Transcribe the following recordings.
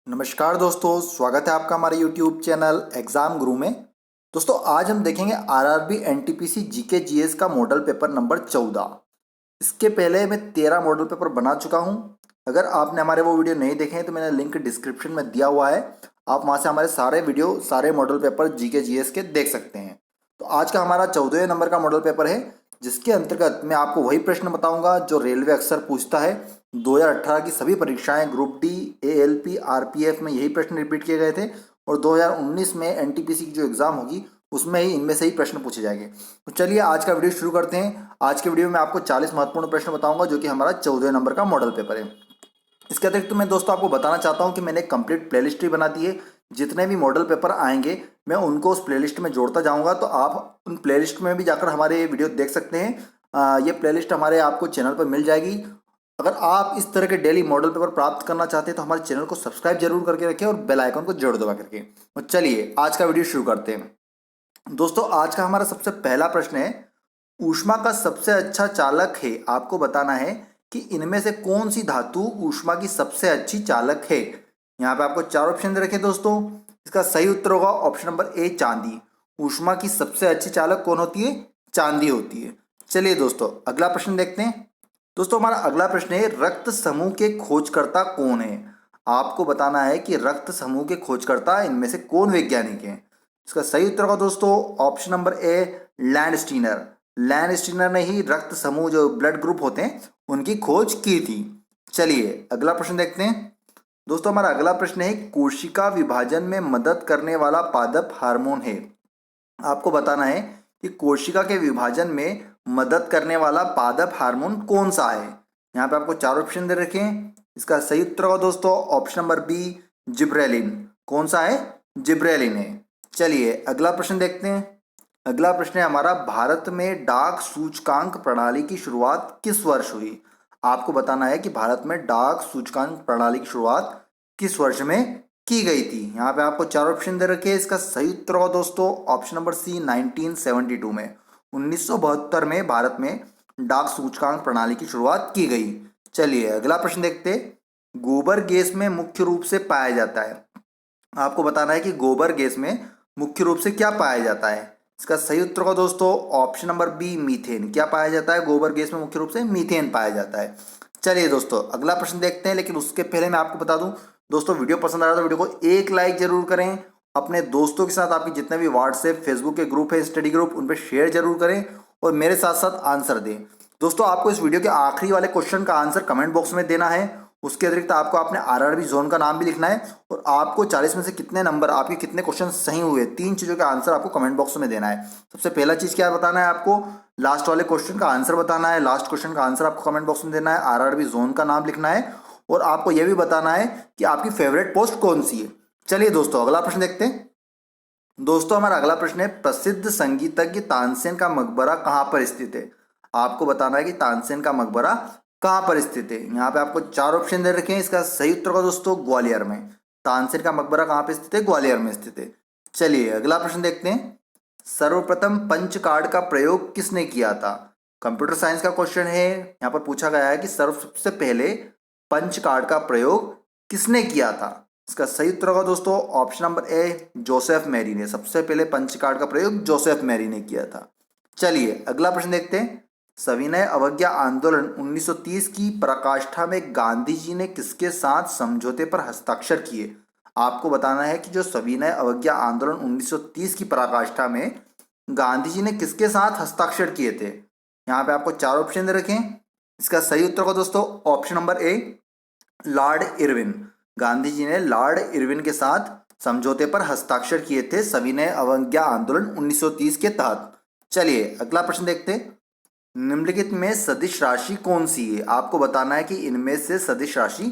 नमस्कार दोस्तों, स्वागत है आपका हमारे YouTube चैनल एग्ज़ाम गुरु में। दोस्तों आज हम देखेंगे आरआरबी एनटीपीसी जीके जीएस का मॉडल पेपर नंबर 14। इसके पहले मैं 13 मॉडल पेपर बना चुका हूं। अगर आपने हमारे वो वीडियो नहीं देखे हैं तो मैंने लिंक डिस्क्रिप्शन में दिया हुआ है, आप वहां से हमारे सारे वीडियो सारे मॉडल पेपर जीके जीएस के देख सकते हैं। तो आज का हमारा 14वें नंबर का मॉडल पेपर है, जिसके अंतर्गत मैं आपको वही प्रश्न बताऊंगा जो रेलवे अक्सर पूछता है। 2018 की सभी परीक्षाएं ग्रुप डी, एएलपी, आरपीएफ में यही प्रश्न रिपीट किए गए थे और 2019 में एनटीपीसी की जो एग्ज़ाम होगी उसमें ही इनमें से ही प्रश्न पूछे जाएंगे। तो चलिए आज का वीडियो शुरू करते हैं। आज के वीडियो में आपको 40 महत्वपूर्ण प्रश्न बताऊंगा जो कि हमारा 14वें नंबर का मॉडल पेपर है। इसके अतिरिक्त तो मैं दोस्तों आपको बताना चाहता हूं कि मैंने एक कंप्लीट प्लेलिस्ट भी बना दी है। जितने भी मॉडल पेपर आएंगे मैं उनको उस प्लेलिस्ट में जोड़ता जाऊंगा, तो आप उन प्लेलिस्ट में भी जाकर हमारे वीडियो देख सकते हैं। ये प्लेलिस्ट हमारे आपको चैनल पर मिल जाएगी। अगर आप इस तरह के डेली मॉडल पेपर प्राप्त करना चाहते हैं तो हमारे चैनल को सब्सक्राइब जरूर करके रखें और बेल आइकन को जरूर दबा करके। तो चलिए आज का वीडियो शुरू करते हैं। दोस्तों आज का हमारा सबसे पहला प्रश्न है, ऊष्मा का सबसे अच्छा चालक है। आपको बताना है कि इनमें से कौन सी धातु ऊष्मा की सबसे अच्छी चालक है। यहाँ पे आपको चार ऑप्शन दे रखे दोस्तों। इसका सही उत्तर होगा ऑप्शन नंबर ए, चांदी। ऊष्मा की सबसे अच्छी चालक कौन होती है? चांदी होती है। चलिए दोस्तों अगला प्रश्न देखते हैं। दोस्तों हमारा अगला प्रश्न है, रक्त समूह के खोजकर्ता कौन है। आपको बताना है कि रक्त समूह के खोजकर्ता इनमें से कौन वैज्ञानिक है। इसका सही उत्तर होगा दोस्तों ऑप्शन नंबर ए, लैंड स्टीनर। लैंड स्टीनर ने ही रक्त समूह जो ब्लड ग्रुप होते हैं उनकी खोज की थी। चलिए अगला प्रश्न देखते हैं। दोस्तों हमारा अगला प्रश्न है, कोशिका विभाजन में मदद करने वाला पादप हार्मोन है। आपको बताना है कि कोशिका के विभाजन में मदद करने वाला पादप हार्मोन कौन सा है। यहाँ पे आपको चार ऑप्शन दे रखे हैं। इसका सही उत्तर होगा दोस्तों ऑप्शन नंबर बी, जिब्रेलिन। कौन सा है? जिब्रेलिन है। चलिए अगला प्रश्न देखते हैं। अगला प्रश्न है हमारा, भारत में डाक सूचकांक प्रणाली की शुरुआत किस वर्ष हुई। आपको बताना है कि भारत में डाक सूचकांक प्रणाली की शुरुआत किस वर्ष में की गई थी। यहाँ पे आपको चार ऑप्शन दे रखे हैं। इसका सही उत्तर होगा दोस्तों ऑप्शन नंबर सी, 1972 में। 1972 में भारत में डाक सूचकांक प्रणाली की शुरुआत की गई। चलिए अगला प्रश्न देखते हैं। गोबर गैस में मुख्य रूप से पाया जाता है। आपको बताना है कि गोबर गैस में मुख्य रूप से क्या पाया जाता है। इसका सही उत्तर होगा दोस्तों ऑप्शन नंबर बी, मीथेन। क्या पाया जाता है गोबर गैस में? मुख्य रूप से मीथेन पाया जाता है। चलिए दोस्तों अगला प्रश्न देखते हैं, लेकिन उसके पहले मैं आपको बता दूं दोस्तों, वीडियो पसंद आ रहा है तो वीडियो को एक लाइक जरूर करें। अपने दोस्तों के साथ आपके जितने भी व्हाट्सएप, फेसबुक के ग्रुप है, स्टडी ग्रुप, उन पर शेयर जरूर करें और मेरे साथ साथ आंसर दें। दोस्तों आपको इस वीडियो के आखिरी वाले क्वेश्चन का आंसर कमेंट बॉक्स में देना है। उसके अतिरिक्त आपको अपने आरआरबी जोन का नाम भी लिखना है और आपको 40 में से कितने नंबर, आपके कितने क्वेश्चन सही हुए, तीन चीज़ों का आंसर आपको कमेंट बॉक्स में देना है। सबसे पहला चीज़ क्या बताना है आपको, लास्ट वाले क्वेश्चन का आंसर बताना है। लास्ट क्वेश्चन का आंसर आपको कमेंट बॉक्स में देना है। आरआरबी जोन का नाम लिखना है और आपको यह भी बताना है कि आपकी फेवरेट पोस्ट कौन सी है। चलिए दोस्तों अगला प्रश्न देखते हैं। दोस्तों हमारा अगला प्रश्न है, प्रसिद्ध संगीतज्ञ तानसेन का मकबरा कहाँ पर स्थित है। आपको बताना है कि तानसेन का मकबरा कहाँ पर स्थित है। यहाँ पे आपको चार ऑप्शन दे रखे हैं। इसका सही उत्तर होगा दोस्तों ग्वालियर में। तानसेन का मकबरा कहाँ पे स्थित है? ग्वालियर में स्थित है। चलिए अगला प्रश्न देखते हैं। सर्वप्रथम पंच कार्ड का प्रयोग किसने किया था। कंप्यूटर साइंस का क्वेश्चन है। यहाँ पर पूछा गया है कि सबसे पहले पंच कार्ड का प्रयोग किसने किया था। इसका सही उत्तर होगा दोस्तों option number A, Joseph Mary ने। सबसे पहले पंच कार्ड का प्रयोग जोसेफ मैरी ने किया था। चलिए अगला प्रश्न देखते हैं। सविनय अवज्ञा आंदोलन 1930 की पराकाष्ठा में गांधी जी ने किसके साथ समझौते पर हस्ताक्षर किए। आपको बताना है कि जो सविनय अवज्ञा आंदोलन 1930 की पराकाष्ठा में गांधी जी ने किसके साथ हस्ताक्षर किए थे। यहाँ पे आपको चार ऑप्शन दे रखें। इसका सही उत्तर होगा दोस्तों option number A, Lord Irwin. Gandhi ji ने लॉर्ड इरविन के साथ समझौते पर हस्ताक्षर किए थे सविनय अवज्ञा आंदोलन 1930 के तहत। चलिए अगला प्रश्न देखते हैं। निम्नलिखित में सदिश राशि कौन सी है। आपको बताना है कि इनमें से सदिश राशि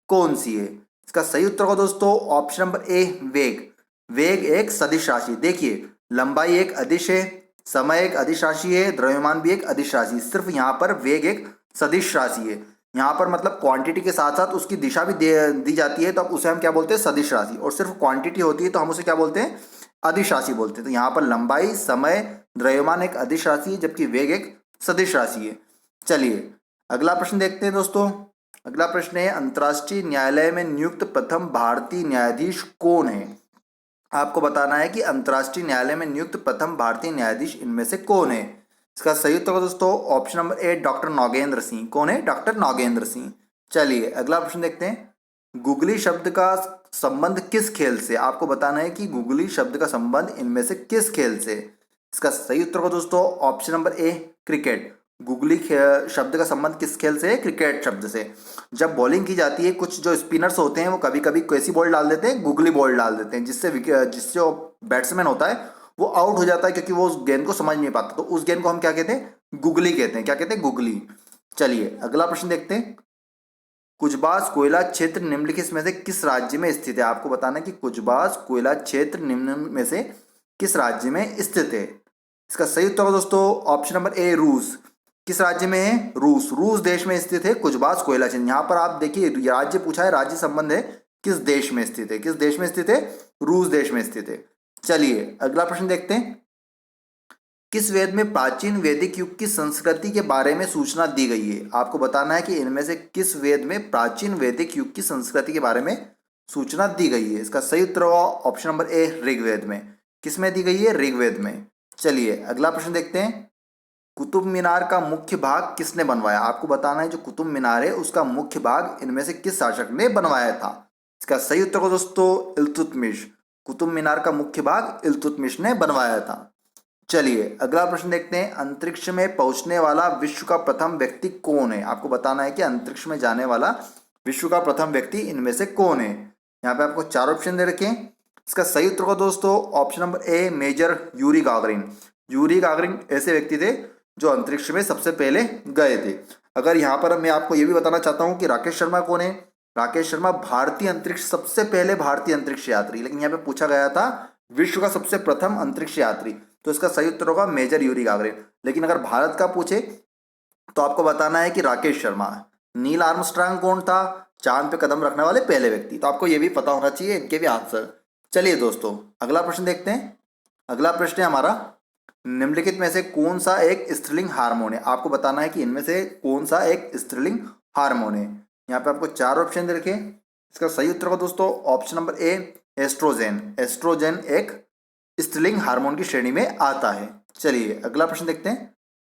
कौन सी है। इसका सही उत्तर होगा दोस्तों ऑप्शन नंबर ए, वेग। वेग एक सदिश राशि। देखिए लंबाई एक अदिश है, समय एक अदिश राशि है, द्रव्यमान भी एक अदिश राशि। सिर्फ यहाँ पर वेग एक सदिश राशि है। यहाँ पर मतलब क्वांटिटी के साथ साथ उसकी दिशा भी दी जाती है, तो अब उसे हम क्या बोलते हैं? सदिश राशि। और सिर्फ क्वांटिटी होती है तो हम उसे क्या बोलते हैं? अदिश राशि बोलते हैं। तो यहाँ पर लंबाई, समय, द्रव्यमान एक अदिश राशि है जबकि वेग एक सदिश राशि है। चलिए अगला प्रश्न देखते हैं दोस्तों। अगला प्रश्न है अंतर्राष्ट्रीय न्यायालय में नियुक्त प्रथम भारतीय न्यायाधीश कौन है। आपको बताना है कि अंतर्राष्ट्रीय न्यायालय में नियुक्त प्रथम भारतीय न्यायाधीश इनमें से कौन है। इसका सही उत्तर होगा दोस्तों option number A doctor Naugendra Singh. कौन है? डॉक्टर नौगेंद्र सिंह। चलिए अगला प्रश्न देखते हैं। गुगली शब्द का संबंध किस खेल से। आपको बताना है कि गुगली शब्द का संबंध इनमें से किस खेल से। इसका सही उत्तर होगा दोस्तों ऑप्शन नंबर ए क्रिकेट। गुगली शब्द का संबंध किस खेल से है? क्रिकेट शब्द से। जब बॉलिंग की जाती है कुछ जो स्पिनर्स होते हैं वो कभी कभी कैसी बॉल डाल देते हैं? गुगली बॉल डाल देते हैं, जिससे जो बैट्समैन होता है वो आउट हो जाता है क्योंकि वो उस गेंद को समझ नहीं पाता। तो उस गेंद को हम क्या कहते हैं? गुगली कहते हैं। क्या कहते हैं? गुगली। चलिए अगला प्रश्न देखते हैं। कुजबास कोयला क्षेत्र निम्नलिखित में से किस राज्य में स्थित है। आपको बताना है कि कुजबास कोयला क्षेत्र निम्न में से किस राज्य में स्थित है। इसका सही उत्तर होगा दोस्तों ऑप्शन नंबर ए रूस। किस राज्य में है? रूस। रूस देश में स्थित है कुजबास कोयला क्षेत्र। यहाँ पर आप देखिए राज्य पूछा है, राज्य संबंध है किस देश में स्थित है। किस देश में स्थित है? रूस देश में स्थित है। चलिए अगला प्रश्न देखते हैं। किस वेद में प्राचीन वैदिक युग की संस्कृति के बारे में सूचना दी गई है। आपको बताना है कि इनमें से किस वेद में प्राचीन वैदिक युग की संस्कृति के बारे में सूचना दी गई है। इसका सही उत्तर होगा ऑप्शन नंबर ए ऋग्वेद में। किस में दी गई है? ऋग्वेद में। चलिए अगला प्रश्न देखते हैं। कुतुब मीनार का मुख्य भाग किसने बनवाया। आपको बताना है जो कुतुब मीनार है उसका मुख्य भाग इनमें से किस शासक ने बनवाया था। इसका सही उत्तर होगा दोस्तों इल्तुतमिश। कुतुब मीनार का मुख्य भाग इल्तुतमिश ने बनवाया था। चलिए अगला प्रश्न देखते हैं। अंतरिक्ष में पहुंचने वाला विश्व का प्रथम व्यक्ति कौन है। आपको बताना है कि अंतरिक्ष में जाने वाला विश्व का प्रथम व्यक्ति इनमें से कौन है। यहाँ पे आपको चार ऑप्शन दे रखे हैं। इसका सही उत्तर होगा दोस्तों option number A major Yuri Gagarin. Yuri Gagarin ऐसे व्यक्ति थे जो अंतरिक्ष में सबसे पहले गए थे। अगर यहाँ पर मैं आपको ये भी बताना चाहता हूँ कि राकेश शर्मा कौन है। राकेश शर्मा भारतीय अंतरिक्ष सबसे पहले भारतीय अंतरिक्ष यात्री, लेकिन यहाँ पे पूछा गया था विश्व का सबसे प्रथम अंतरिक्ष यात्री, तो इसका सही उत्तर होगा मेजर यूरी गागरिन। लेकिन अगर भारत का पूछे तो आपको बताना है कि राकेश शर्मा। नील आर्मस्ट्रांग कौन था? चांद पे कदम रखने वाले पहले व्यक्ति। तो आपको ये भी पता होना चाहिए इनके भी आंसर। चलिए दोस्तों अगला प्रश्न देखते हैं। अगला प्रश्न है हमारा निम्नलिखित में से कौन सा एक स्त्रीलिंग हार्मोन है। आपको बताना है कि इनमें से कौन सा एक स्त्रीलिंग हार्मोन है। यहाँ पे आपको चार ऑप्शन दे रखे। इसका सही उत्तर होगा दोस्तों option number A oestrogen. Oestrogen एक स्त्रीलिंग हार्मोन की श्रेणी में आता है। चलिए अगला प्रश्न देखते हैं।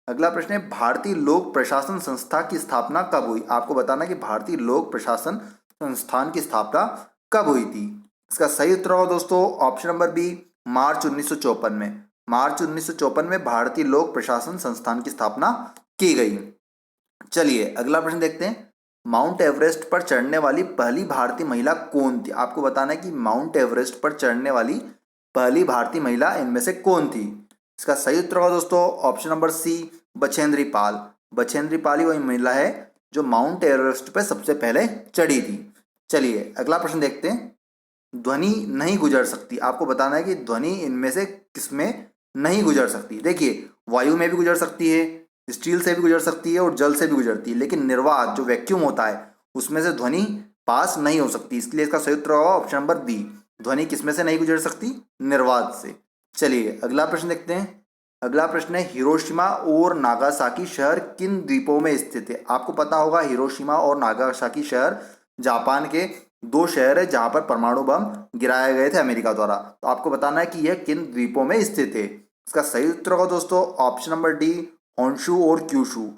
अगला प्रश्न है भारतीय लोक प्रशासन संस्था की स्थापना कब हुई। आपको बताना है कि भारतीय लोक प्रशासन संस्थान की स्थापना कब हुई थी। इसका सही उत्तर होगा दोस्तों ऑप्शन नंबर बी मार्च 1954 में। मार्च 1954 में भारतीय लोक प्रशासन संस्थान की स्थापना की गई। चलिए अगला प्रश्न देखते हैं। माउंट एवरेस्ट पर चढ़ने वाली पहली भारतीय महिला कौन थी। आपको बताना है कि माउंट एवरेस्ट पर चढ़ने वाली पहली भारतीय महिला इनमें से कौन थी। इसका सही उत्तर होगा दोस्तों ऑप्शन नंबर सी बछेंद्री पाल। बछेंद्री पाल ही वही महिला है जो माउंट एवरेस्ट पर सबसे पहले चढ़ी थी। चलिए अगला प्रश्न देखते हैं। ध्वनि नहीं गुजर सकती। आपको बताना है कि ध्वनि इनमें से किसमें नहीं गुजर सकती। देखिए वायु में भी गुजर सकती है, स्टील से भी गुजर सकती है और जल से भी गुजरती है, लेकिन निर्वात जो वैक्यूम होता है उसमें से ध्वनि पास नहीं हो सकती। इसलिए इसका सही उत्तर होगा ऑप्शन नंबर बी। ध्वनि किसमें से नहीं गुजर सकती? निर्वात से। चलिए अगला प्रश्न देखते हैं। अगला प्रश्न है हिरोशिमा और नागासाकी शहर किन द्वीपों में स्थित है। आपको पता होगा हिरोशिमा और नागासाकी शहर जापान के दो शहर है जहां पर परमाणु बम गिराए गए थे अमेरिका द्वारा। तो आपको बताना है कि यह किन द्वीपों में स्थित है। इसका सही उत्तर होगा दोस्तों ऑप्शन नंबर डी होन्शु और क्यूशु।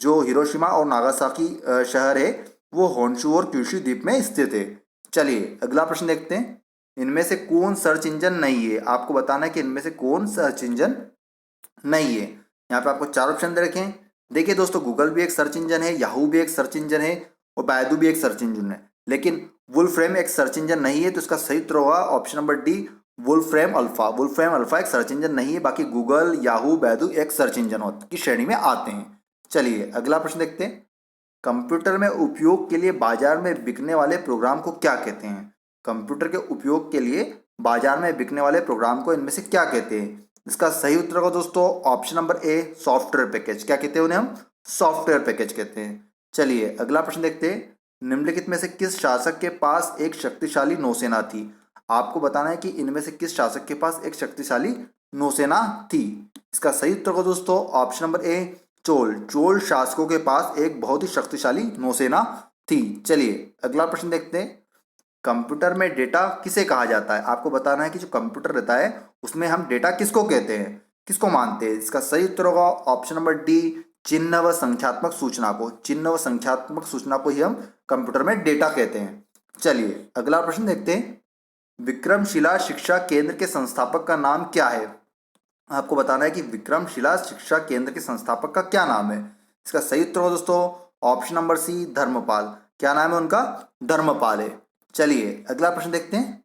जो हिरोशिमा और नागासाकी शहर है वो होन्शु और क्यूशु द्वीप में स्थित है। चलिए अगला प्रश्न देखते हैं। इनमें से कौन सर्च इंजन नहीं है। आपको बताना है कि इनमें से कौन सर्च इंजन नहीं है। यहाँ पे आपको चार ऑप्शन दे रखे हैं। देखिए दोस्तों गूगल भी एक सर्च इंजन है, याहू भी एक सर्च इंजन है और बैदू भी एक सर्च इंजन है, लेकिन वुलफ्रेम एक सर्च इंजन नहीं है। तो इसका सही उत्तर होगा option number D Wolfram Alpha. Wolfram Alpha एक सर्च इंजन नहीं है, बाकी गूगल याहू बैदू एक सर्च इंजन की श्रेणी में आते हैं। चलिए अगला प्रश्न देखते हैं। कंप्यूटर में उपयोग के लिए बाजार में बिकने वाले प्रोग्राम को क्या कहते हैं। कंप्यूटर के उपयोग के लिए बाजार में बिकने वाले प्रोग्राम को इनमें से क्या कहते हैं। इसका सही उत्तर होगा दोस्तों option number a software package. क्या कहते हैं उन्हें? हम सॉफ्टवेयर पैकेज कहते हैं। चलिए अगला प्रश्न देखते हैं। निम्नलिखित में से किस शासक के पास एक शक्तिशाली नौसेना थी। आपको बताना है कि इनमें से किस शासक के पास एक शक्तिशाली नौसेना थी। इसका सही उत्तर होगा दोस्तों ऑप्शन नंबर ए चोल। चोल शासकों के पास एक बहुत ही शक्तिशाली नौसेना थी। चलिए अगला प्रश्न देखते हैं। कंप्यूटर में डेटा किसे कहा जाता है? आपको बताना है कि जो कंप्यूटर रहता है उसमें हम डेटा किसको कहते हैं, किसको मानते हैं। इसका सही उत्तर होगा ऑप्शन नंबर डी, चिन्ह व संख्यात्मक सूचना को। चिन्ह व संख्यात्मक सूचना को ही हम कंप्यूटर में डेटा कहते हैं। चलिए अगला प्रश्न देखते हैं। विक्रमशिला शिक्षा केंद्र के संस्थापक का नाम क्या है? आपको बताना है कि विक्रमशिला शिक्षा केंद्र के संस्थापक का क्या नाम है। इसका सही उत्तर होगा दोस्तों ऑप्शन नंबर सी, धर्मपाल। क्या नाम है उनका? धर्मपाल है। चलिए अगला प्रश्न देखते हैं।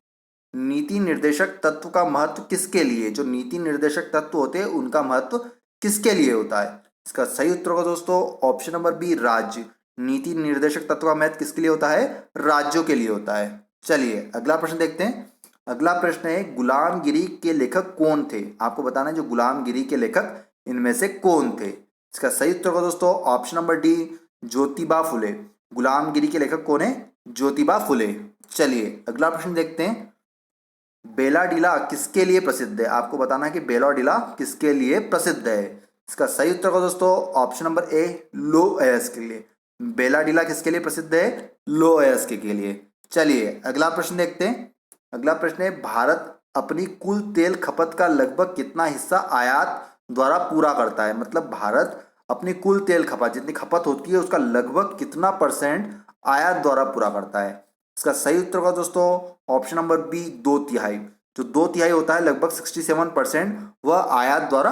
नीति निर्देशक तत्व का महत्व किसके लिए? जो नीति निर्देशक तत्व होते हैं उनका महत्व किसके लिए होता है? इसका सही उत्तर होगा दोस्तों ऑप्शन नंबर बी, राज्य। नीति निर्देशक तत्व का महत्व किसके लिए होता है? राज्यों के लिए होता है। चलिए अगला प्रश्न देखते हैं। अगला प्रश्न है, गुलामगिरी के लेखक कौन थे? आपको बताना है जो गुलामगिरी के लेखक इनमें से कौन थे। इसका सही उत्तर होगा दोस्तों option number D, Jyotiba Phule. गुलामगिरी के लेखक कौन है? ज्योतिबा फुले। चलिए अगला प्रश्न देखते हैं। बेलाडीला किसके लिए प्रसिद्ध है? आपको बताना है कि बेलाडीला किसके लिए प्रसिद्ध है। इसका सही उत्तर होगा दोस्तों ऑप्शन नंबर ए, लो अयस्क के लिए। बेलाडीला किसके लिए प्रसिद्ध है? लो अयस्क के लिए। चलिए अगला प्रश्न देखते हैं। अगला प्रश्न है, भारत अपनी कुल तेल खपत का लगभग कितना हिस्सा आयात द्वारा पूरा करता है? मतलब भारत अपनी कुल तेल खपत, जितनी खपत होती है उसका लगभग कितना परसेंट आयात द्वारा पूरा करता है। इसका सही उत्तर होगा दोस्तों ऑप्शन नंबर बी, 2/3। जो 2/3 होता है लगभग 67% वह आयात द्वारा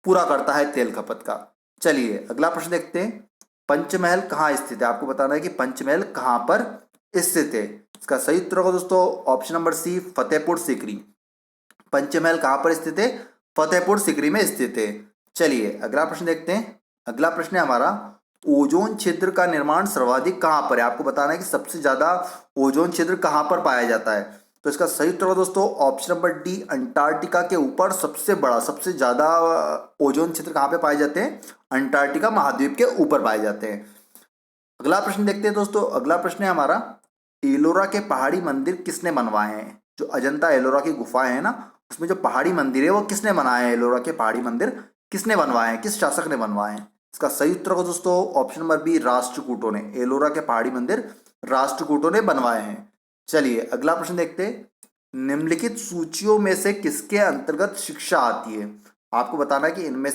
पूरा करता है तेल खपत का। चलिए अगला प्रश्न देखते हैं। पंचमहल कहाँ स्थित है? आपको बताना है कि पंचमहल कहाँ पर स्थित है। इसका सही उत्तर होगा दोस्तों option number C, Fatehpur Sikri. Panchmahal कहाँ पर स्थित है? फतेहपुर सीकरी में स्थित है। चलिए अगला प्रश्न देखते हैं। अगला प्रश्न है हमारा, ओजोन क्षेत्र का निर्माण सर्वाधिक कहाँ पर है? आपको बताना है कि सबसे ज्यादा ओजोन क्षेत्र कहाँ पर पाया जाता है। तो इसका सही उत्तर होगा दोस्तों ऑप्शन नंबर डी, अंटार्कटिका के ऊपर सबसे बड़ा, सबसे ज्यादा ओजोन क्षेत्र कहाँ पे पाए जाते हैं? अंटार्कटिका महाद्वीप के ऊपर पाए जाते हैं। अगला प्रश्न देखते हैं दोस्तों। अगला प्रश्न है हमारा, एलोरा के पहाड़ी मंदिर किसने बनवाए हैं? जो अजंता एलोरा की गुफाएं है ना, उसमें जो पहाड़ी मंदिर है वो किसने बनाए हैं? एलोरा के पहाड़ी मंदिर किसने बनवाए हैं, किस शासक ने बनवाए हैं? इसका सही उत्तर होगा दोस्तों ऑप्शन नंबर बी, राष्ट्रकूटों ने। एलोरा के पहाड़ी मंदिर राष्ट्रकूटों ने बनवाए हैं। चलिए अगला प्रश्न देखते हैं। निम्नलिखित सूचियों में से किसके अंतर्गत शिक्षा आती है? आपको बताना है कि इनमें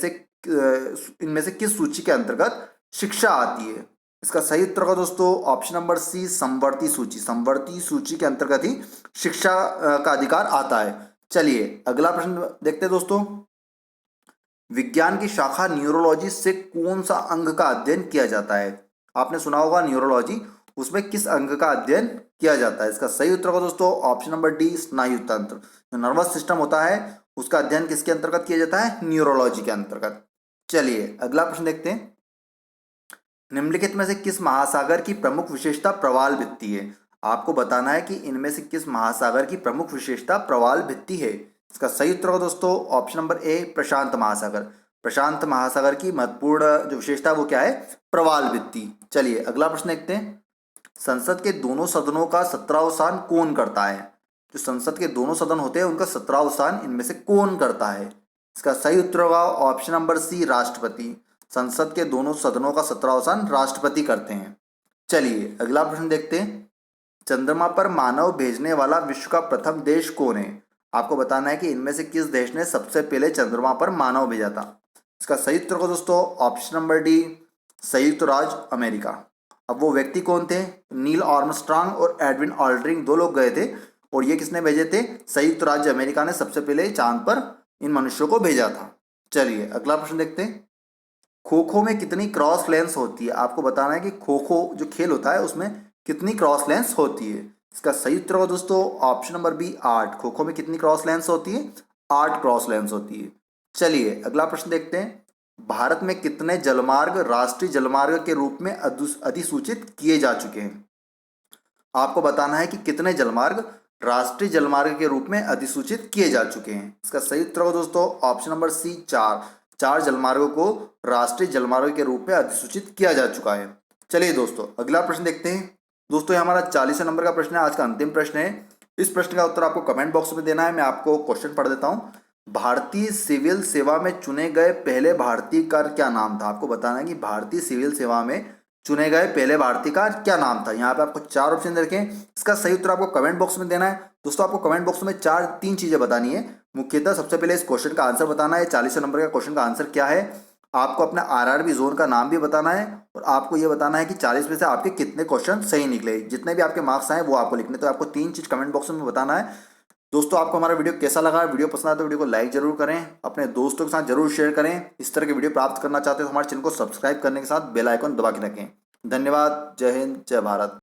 से किस सूची के अंतर्गत शिक्षा आती है। इसका सही उत्तर होगा दोस्तों ऑप्शन नंबर सी, समवर्ती सूची। समवर्ती सूची के अंतर्गत ही शिक्षा का अधिकार आता है। चलिए अगला प्रश्न देखते हैं दोस्तों। विज्ञान की शाखा न्यूरोलॉजी से कौन सा अंग का अध्ययन किया जाता है? आपने सुना होगा न्यूरोलॉजी, उसमें किस अंग का अध्ययन किया जाता है? इसका सही उत्तर होगा दोस्तों ऑप्शन नंबर डी, स्नायु तंत्र। जो नर्वस सिस्टम होता है उसका अध्ययन किसके अंतर्गत किया जाता है? न्यूरोलॉजी के अंतर्गत। चलिए अगला प्रश्न देखते हैं। निम्नलिखित में से किस महासागर की प्रमुख विशेषता प्रवाल भित्ति है? आपको बताना है कि इनमें से किस महासागर की प्रमुख विशेषता प्रवाल भित्ति है। इसका सही उत्तर होगा दोस्तों ऑप्शन नंबर ए, प्रशांत महासागर। प्रशांत महासागर की महत्वपूर्ण जो विशेषता वो क्या है? प्रवाल भित्ति। चलिए अगला प्रश्न देखते हैं। संसद के दोनों सदनों का सत्रावसान कौन करता है? जो संसद के दोनों सदन होते हैं उनका सत्रावसान इनमें से कौन करता है? इसका सही उत्तर होगा ऑप्शन नंबर सी, राष्ट्रपति। संसद के दोनों सदनों का सत्रावसान राष्ट्रपति करते हैं। चलिए अगला प्रश्न देखते हैं। चंद्रमा पर मानव भेजने वाला विश्व का प्रथम देश कौन है? आपको बताना है कि इनमें से किस देश ने सबसे पहले चंद्रमा पर मानव भेजा था। इसका सही उत्तर होगा दोस्तों ऑप्शन नंबर डी, संयुक्त राज्य अमेरिका। अब वो व्यक्ति कौन थे? नील आर्मस्ट्रांग और एडविन ऑल्ड्रिन, दो लोग गए थे और ये किसने भेजे थे? संयुक्त राज्य अमेरिका ने सबसे पहले चांद पर इन मनुष्यों को भेजा था। चलिए अगला प्रश्न देखते हैं। खो खो में कितनी क्रॉस लेंस होती है? आपको बताना है कि खो खो जो खेल होता है उसमें कितनी क्रॉस लेंस होती है। इसका सही उत्तर होगा दोस्तों option number B, 8। Kho kho में कितनी क्रॉस लेंस होती है? 8 क्रॉस लेंस होती है। चलिए अगला प्रश्न देखते हैं। भारत में कितने जलमार्ग राष्ट्रीय जलमार्ग के रूप में अधिसूचित किए जा चुके हैं? आपको बताना है कि कितने जलमार्ग राष्ट्रीय जलमार्ग के रूप में अधिसूचित किए जा चुके हैं। इसका सही उत्तर होगा दोस्तों ऑप्शन नंबर सी, 4। 4 जलमार्गों को राष्ट्रीय जलमार्ग के रूप में अधिसूचित किया जा चुका है। चलिए दोस्तों अगला प्रश्न देखते हैं। दोस्तों ये हमारा 40वें नंबर का प्रश्न है, आज का अंतिम प्रश्न है। इस प्रश्न का उत्तर आपको कमेंट बॉक्स में देना है। मैं आपको क्वेश्चन पढ़ देता हूँ। भारतीय सिविल सेवा में चुने गए पहले भारतीय का क्या नाम था? आपको बताना है कि भारतीय सिविल सेवा में चुने गए पहले भारतीय का क्या नाम था। यहाँ पे आपको 4 ऑप्शन दे रखे हैं, इसका सही उत्तर आपको कमेंट बॉक्स में देना है। दोस्तों आपको कमेंट बॉक्स में 3 चीजें बतानी है। मुख्यतः सबसे पहले इस क्वेश्चन का आंसर बताना है, 40 नंबर का क्वेश्चन का आंसर क्या है। आपको अपना आरआरबी जोन का नाम भी बताना है और आपको ये बताना है कि 40 में से आपके कितने क्वेश्चन सही निकले। जितने भी आपके मार्क्स आए वो आपको लिखने, तो आपको 3 चीज कमेंट बॉक्स में बताना है। दोस्तों आपको हमारा वीडियो कैसा लगा, वीडियो पसंद आया तो वीडियो को लाइक जरूर करें, अपने दोस्तों के साथ जरूर शेयर करें। इस तरह के वीडियो प्राप्त करना चाहते हो तो हमारे चैनल को सब्सक्राइब करने के साथ बेल आइकन दबा के रखें। धन्यवाद। जय हिंद, जय भारत।